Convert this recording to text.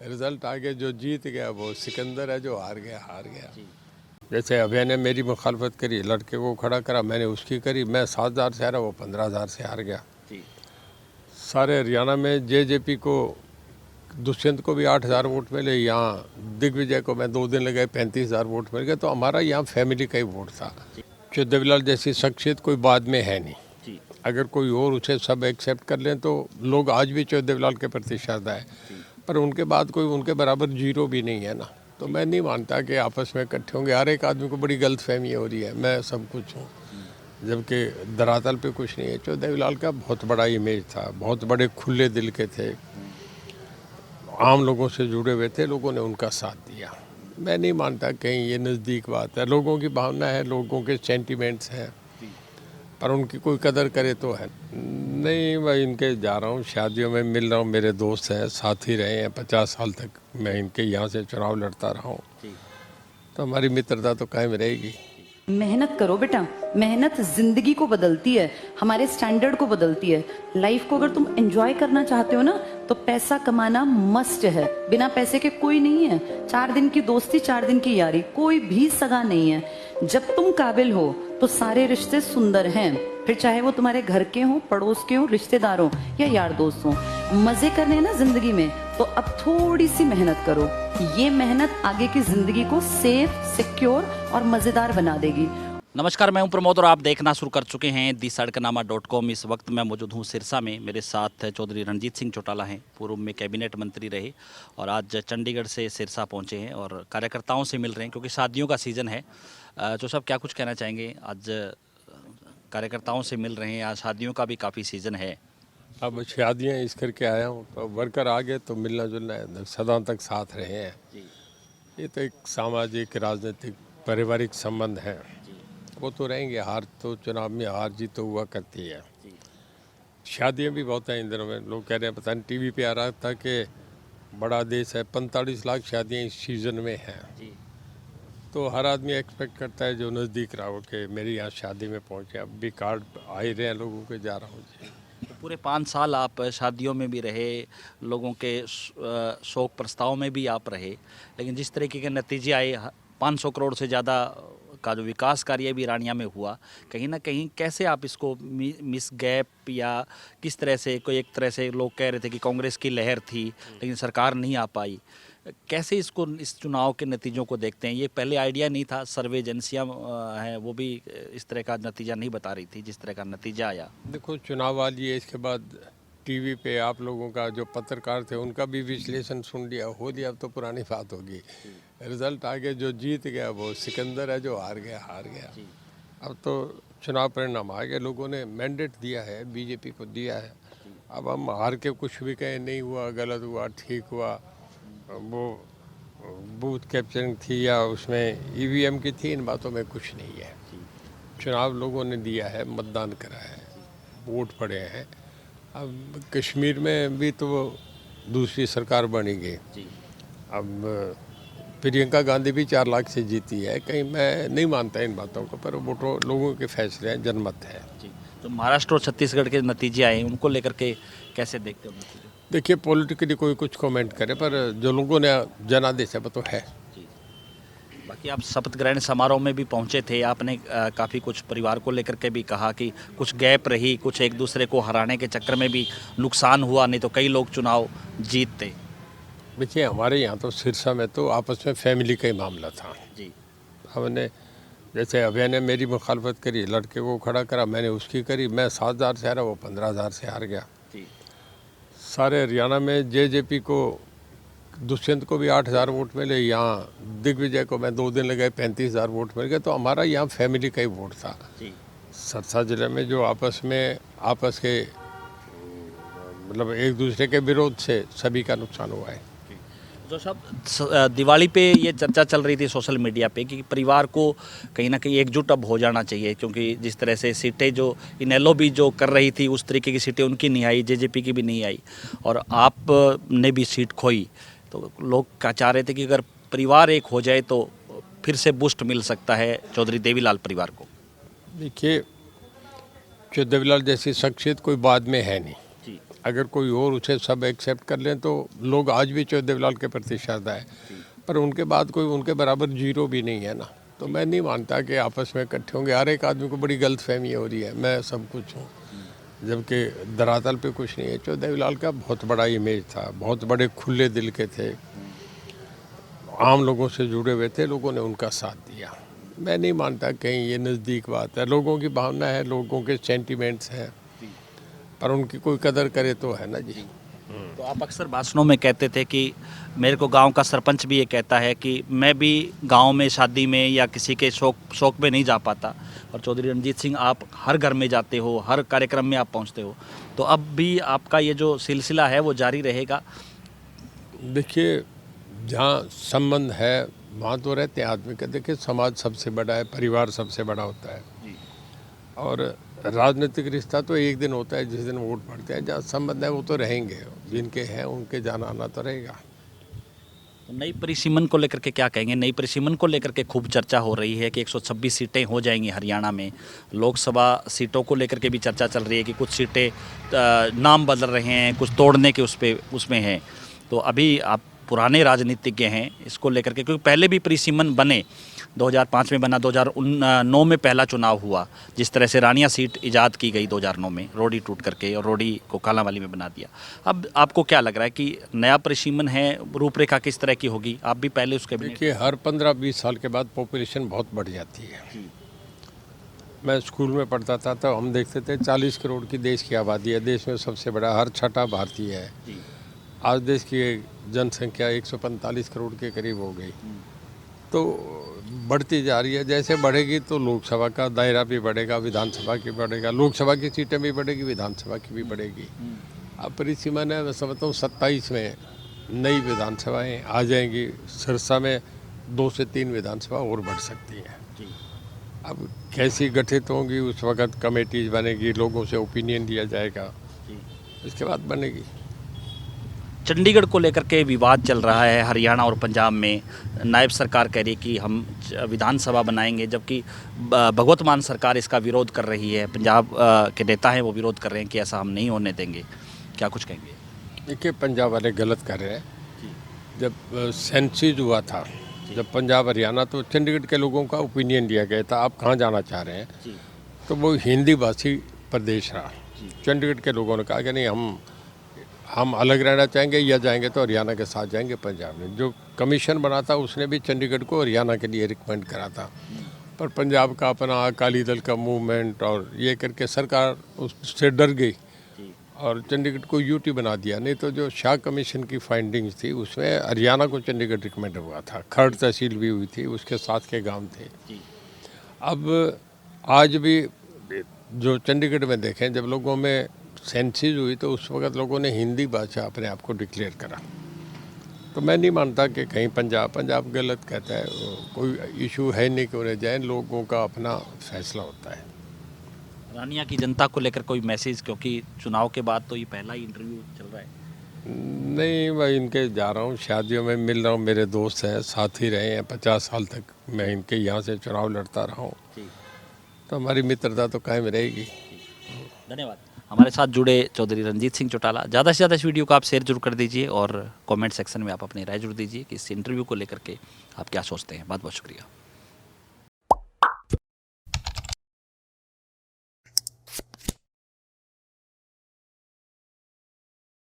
Result आगे जो जीत गया वो सिकंदर है, जो हार गया। जैसे अभय ने मेरी मुखालफत करी, लड़के को खड़ा करा, मैंने उसकी करी, मैं 7,000 से हारा, वो 15,000 से हार गया। सारे हरियाणा में जेजेपी को, दुष्यंत को भी 8,000 वोट मिले, यहाँ दिग्विजय को मैं 2 दिन लगाए 35,000 वोट मिल गए। तो हमारा यहाँ फैमिली का ही वोट था। देवीलाल जैसी शख्सियत कोई बाद में है नहीं। अगर कोई और उसे सब एक्सेप्ट कर लें तो लोग आज भी देवीलाल के प्रति श्रद्धा है, पर उनके बाद कोई उनके बराबर जीरो भी नहीं है ना। तो मैं नहीं मानता कि आपस में इकट्ठे होंगे। हर एक आदमी को बड़ी गलत फहमी हो रही है, मैं सब कुछ हूँ, जबकि धरातल पे कुछ नहीं है। देवीलाल का बहुत बड़ा इमेज था, बहुत बड़े खुले दिल के थे, आम लोगों से जुड़े हुए थे, लोगों ने उनका साथ दिया। मैं नहीं मानता कहीं ये नज़दीक बात है। लोगों की भावना है, लोगों के सेंटिमेंट्स हैं, पर उनकी कोई कदर करे तो है नहीं। मैं इनके जा रहा हूँ, शादियों में मिल रहा हूँ, मेरे दोस्त हैं, साथी रहे हैं 50 साल तक। मैं इनके यहाँ से चुनाव लड़ता रहा हूँ, तो हमारी मित्रता तो कायम रहेगी। मेहनत करो बेटा, मेहनत जिंदगी को बदलती है, हमारे स्टैंडर्ड को बदलती है। लाइफ को अगर तुम एंजॉय करना चाहते हो ना, तो पैसा कमाना मस्ट है। बिना पैसे के कोई नहीं है। 4 दिन की दोस्ती, 4 दिन की यारी, कोई भी सगा नहीं है। जब तुम काबिल हो तो सारे रिश्ते सुंदर हैं, फिर चाहे वो तुम्हारे घर के हों, पड़ोस के हों, रिश्तेदार हों या यार दोस्त हों। मजे करने हैं ना जिंदगी में, तो अब थोड़ी सी मेहनत करो। ये मेहनत आगे की जिंदगी को सेफ, सिक्योर और मजेदार बना देगी। नमस्कार, मैं हूं प्रमोद और आप देखना शुरू कर चुके हैं दी-सड़कनामा.com। इस वक्त मैं मौजूद हूं सिरसा में। मेरे साथ चौधरी रणजीत सिंह चौटाला हैं, पूर्व में कैबिनेट मंत्री रहे और आज चंडीगढ़ से सिरसा पहुंचे हैं और कार्यकर्ताओं से मिल रहे हैं, क्योंकि शादियों का सीज़न है। तो सब क्या कुछ कहना चाहेंगे? आज कार्यकर्ताओं से मिल रहे हैं, आज शादियों का भी काफ़ी सीज़न है। अब शादियाँ इस करके आया हूँ, तो वर्कर आ गए तो मिलना जुलना है, सदा तक साथ रहे हैं। ये तो एक सामाजिक, राजनीतिक, पारिवारिक संबंध है, वो तो रहेंगे। हार तो चुनाव में हार जीत तो हुआ करती है। शादियाँ भी बहुत हैं इन दिनों में। लोग कह रहे हैं, पता नहीं टीवी पे आ रहा था कि बड़ा देश है, 45 लाख शादियाँ इस सीज़न में हैं। तो हर आदमी एक्सपेक्ट करता है जो नज़दीक रहा हो कि मेरी यहाँ शादी में पहुँचे। अब भी कार्ड आ ही रहे हैं लोगों के, जा रहा हूँ जी। तो पूरे 5 साल आप शादियों में भी रहे, लोगों के शोक प्रस्ताव में भी आप रहे, लेकिन जिस तरीके के नतीजे आए, 500 करोड़ से ज़्यादा का जो विकास कार्य भी रानिया में हुआ, कहीं ना कहीं कैसे आप इसको मिस गैप, या किस तरह से, कोई एक तरह से लोग कह रहे थे कि कांग्रेस की लहर थी लेकिन सरकार नहीं आ पाई, कैसे इसको, इस चुनाव के नतीजों को देखते हैं? ये पहले आइडिया नहीं था, सर्वे एजेंसियाँ हैं वो भी इस तरह का नतीजा नहीं बता रही थी जिस तरह का नतीजा आया। देखो, चुनाव वाली है, इसके बाद टीवी पे आप लोगों का जो पत्रकार थे उनका भी विश्लेषण सुन लिया, हो लिया। अब तो पुरानी बात होगी। रिजल्ट आगे जो जीत गया वो सिकंदर है, जो हार गया। अब तो चुनाव परिणाम आ गए, लोगों ने मैंडेट दिया है, बीजेपी को दिया है। अब हम हार के कुछ भी कहें, नहीं हुआ, गलत हुआ, ठीक हुआ, वो बूथ कैप्चरिंग थी या उसमें ईवीएम की थी, इन बातों में कुछ नहीं है। चुनाव लोगों ने दिया है, मतदान करा है, वोट पड़े हैं। अब कश्मीर में भी तो दूसरी सरकार बनी गई। अब प्रियंका गांधी भी 4 लाख से जीती है। कहीं मैं नहीं मानता इन बातों को, पर वो तो लोगों के फैसले हैं, जनमत है। तो महाराष्ट्र और छत्तीसगढ़ के नतीजे आए, उनको लेकर के कैसे देखते हो नतीजे? देखिए, पॉलिटिकली कोई कुछ कमेंट करे, पर जो लोगों ने जनादेश है वो तो है। बाकी आप शपथ ग्रहण समारोह में भी पहुंचे थे, आपने काफ़ी कुछ परिवार को लेकर के भी कहा कि कुछ गैप रही, कुछ एक दूसरे को हराने के चक्कर में भी नुकसान हुआ, नहीं तो कई लोग चुनाव जीतते। देखिए, हमारे यहाँ तो सिरसा में तो आपस में फैमिली का ही मामला था जी। हमने, जैसे अभय ने मेरी मुखालफत करी, लड़के को खड़ा करा, मैंने उसकी करी, मैं 7,000 से हारा, वो 15,000 से हार गया। सारे हरियाणा में जेजेपी को, दुष्यंत को भी 8,000 वोट मिले, यहाँ दिग्विजय को मैं 2 दिन लगाए 35,000 वोट मिल गए। तो हमारा यहाँ फैमिली का ही वोट था। सिरसा जिले में जो आपस के मतलब एक दूसरे के विरोध से सभी का नुकसान हुआ है। जो सब दिवाली पे ये चर्चा चल रही थी सोशल मीडिया पे कि परिवार को कहीं ना कहीं एकजुट अब हो जाना चाहिए, क्योंकि जिस तरह से सीटें जो इनेलो भी जो कर रही थी उस तरीके की सीटें उनकी नहीं आई, जेजेपी की भी नहीं आई और आप ने भी सीट खोई, तो लोग क्या चाह रहे थे कि अगर परिवार एक हो जाए तो फिर से बूस्ट मिल सकता है चौधरी देवीलाल परिवार को। देखिए, देवीलाल जैसी शख्सियत कोई बाद में है नहीं। अगर कोई और उसे सब एक्सेप्ट कर लें तो लोग आज भी चौधरी देवीलाल के प्रति श्रद्धा है, पर उनके बाद कोई उनके बराबर जीरो भी नहीं है ना। तो मैं नहीं मानता कि आपस में इकट्ठे होंगे। हर एक आदमी को बड़ी गलत फहमी हो रही है, मैं सब कुछ हूँ, जबकि धरातल पे कुछ नहीं है। चौधरी देवीलाल का बहुत बड़ा इमेज था, बहुत बड़े खुले दिल के थे, आम लोगों से जुड़े हुए थे, लोगों ने उनका साथ दिया। मैं नहीं मानता कहीं ये नज़दीक बात है। लोगों की भावना है, लोगों के सेंटिमेंट्स हैं, पर उनकी कोई कदर करे तो है ना जी। तो आप अक्सर भाषणों में कहते थे कि मेरे को गांव का सरपंच भी ये कहता है कि मैं भी गांव में शादी में या किसी के शौक में नहीं जा पाता, और चौधरी रणजीत सिंह आप हर घर में जाते हो, हर कार्यक्रम में आप पहुंचते हो, तो अब भी आपका ये जो सिलसिला है वो जारी रहेगा? देखिए, जहाँ संबंध है वहाँ तो रहते हैं आदमी का। देखिए, समाज सबसे बड़ा है, परिवार सबसे बड़ा होता है, और राजनीतिक रिश्ता तो एक दिन होता है जिस दिन वोट पड़ते हैं। जहाँ संबंध है वो तो रहेंगे, जिनके हैं उनके जाना आना तो रहेगा। तो नई परिसीमन को लेकर के क्या कहेंगे? नई परिसीमन को लेकर के खूब चर्चा हो रही है कि 126 सीटें हो जाएंगी हरियाणा में। लोकसभा सीटों को लेकर के भी चर्चा चल रही है कि कुछ सीटें नाम बदल रहे हैं, कुछ तोड़ने के उसमें हैं। तो अभी आप पुराने राजनीतिज्ञ हैं इसको लेकर के, क्योंकि पहले भी परिसीमन बने, 2005 में बना, 2009 में पहला चुनाव हुआ, जिस तरह से रानिया सीट इजाद की गई 2009 में, रोडी टूट करके, और रोडी को कालांवाली में बना दिया। अब आपको क्या लग रहा है कि नया परिसीमन है, रूपरेखा किस तरह की होगी? आप भी पहले उसके देखिए, हर 15-20 साल के बाद पॉपुलेशन बहुत बढ़ जाती है। मैं स्कूल में पढ़ता था तो हम देखते थे 40 करोड़ की देश की आबादी है, देश में सबसे बड़ा, हर छठा भारतीय है। आज देश की जनसंख्या 145 करोड़ के करीब हो गई, तो बढ़ती जा रही है। जैसे बढ़ेगी तो लोकसभा का दायरा भी बढ़ेगा, विधानसभा की बढ़ेगा, लोकसभा की सीटें भी बढ़ेगी, विधानसभा की भी बढ़ेगी। अब परिसीमन है, मैं समझता हूँ 27 में नई विधानसभाएं आ जाएंगी। सिरसा में 2 से 3 विधानसभा और बढ़ सकती हैं। अब कैसी गठित होंगी उस वक्त कमेटीज बनेगी, लोगों से ओपिनियन लिया जाएगा, इसके बाद बनेगी। चंडीगढ़ को लेकर के विवाद चल रहा है हरियाणा और पंजाब में। नायब सरकार कह रही है कि हम विधानसभा बनाएंगे, जबकि भगवत मान सरकार इसका विरोध कर रही है। पंजाब के नेता हैं वो विरोध कर रहे हैं कि ऐसा हम नहीं होने देंगे। क्या कुछ कहेंगे? देखिए, पंजाब वाले गलत कर रहे हैं। जब सेंसिस हुआ था, जब पंजाब हरियाणा, तो चंडीगढ़ के लोगों का ओपिनियन लिया गया था, आप कहाँ जाना चाह रहे हैं, तो वो हिंदी भाषी प्रदेश रहा। चंडीगढ़ के लोगों ने कहा कि नहीं, हम अलग रहना चाहेंगे, या जाएंगे तो हरियाणा के साथ जाएंगे। पंजाब ने जो कमीशन बना था उसने भी चंडीगढ़ को हरियाणा के लिए रिकमेंड करा था, पर पंजाब का अपना अकाली दल का मूवमेंट और ये करके सरकार उससे डर गई और चंडीगढ़ को यूटी बना दिया। नहीं तो जो शाह कमीशन की फाइंडिंग्स थी उसमें हरियाणा को चंडीगढ़ रिकमेंड हुआ था। खर्ड तहसील भी हुई थी, उसके साथ के गाँव थे। अब आज भी जो चंडीगढ़ में देखें, जब लोगों में सेंसिस हुई तो उस वक्त लोगों ने हिंदी भाषा अपने आप को डिक्लेयर करा। तो मैं नहीं मानता कि कहीं पंजाब गलत कहता है। कोई इशू है नहीं कि उन्हें जाए, लोगों का अपना फैसला होता है। रानिया की जनता को लेकर कोई मैसेज, क्योंकि चुनाव के बाद तो ये पहला ही इंटरव्यू चल रहा है। नहीं, मैं इनके जा रहा हूँ, शादियों में मिल रहा हूँ, मेरे दोस्त हैं, साथ ही रहे हैं 50 साल तक। मैं इनके यहाँ से चुनाव लड़ता रहा हूँ, तो हमारी मित्रता तो कायम रहेगी। धन्यवाद। हमारे साथ जुड़े चौधरी रणजीत सिंह चौटाला। ज़्यादा से ज़्यादा इस वीडियो को आप शेयर जरूर कर दीजिए, और कमेंट सेक्शन में आप अपनी राय जरूर दीजिए कि इस इंटरव्यू को लेकर के आप क्या सोचते हैं। बहुत बहुत शुक्रिया।